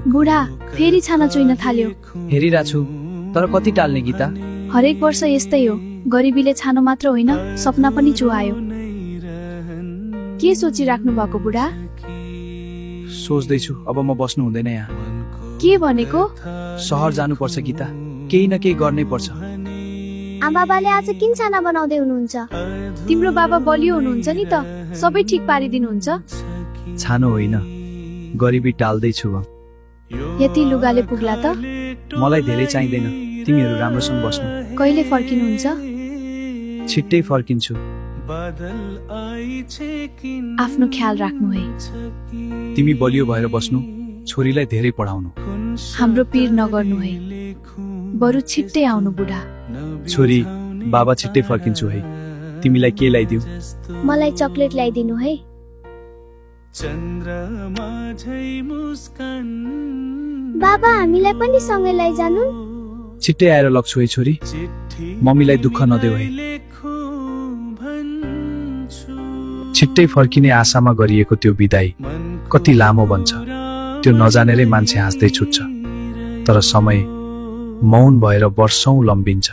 बुढा फेरि छाना चुइन थाल्यो। हेरिरा छु, तर कति टाल्ने गीता? हरेक वर्ष यस्तै हो, गरिबीले छानो मात्र होइन सपना पनि चुहायो। के सोचिराख्नु भएको बुढा? सोच्दैछु अब म बस्नु हुँदैन यहाँ। के भनेको? सहर जानुपर्छ गीता, केही न केही गर्नै पर्छ। आमाबाले आज किन छाना बनाउँदै हुनुहुन्छ? तिम्रो बाबा बलियो हुनुहुन्छ नि त, सबै ठिक पारिदिनुहुन्छ। छानो होइन, गरिबी टाल्दैछु। यति लुगाले पुग्ला त? मलाई धेरै चाहिँदैन, तिमीहरू राम्रोसँग बस्नु। कहिले फर्किनुहुन्छ? छिट्टै फर्किन्छु। आफ्नो ख्याल राख्नु है। तिमी बलियो भएर बस्नु, छोरीलाई धेरै पढाउनु। हाम्रो पीर नगर्नु है, बरु छिट्टै आउनु बुढा। छोरी, बाबा छिट्टै फर्किन्छु है। तिमीलाई के ल्याइदिऊ? मलाई चकलेट ल्याइदिनु है। बाबा हामीलाई पनि सँगै लैजानु। छिट्टै आएर लग्छु है छोरी, मम्मीलाई दुःख नदेऊ है। छिट्टै फर्किने आशामा गरिएको त्यो बिदाई कति लामो बन्छ, त्यो नजानेरै मान्छे हाँस्दै छुट्छ। तर समय मौन भएर वर्षौं लम्बिन्छ।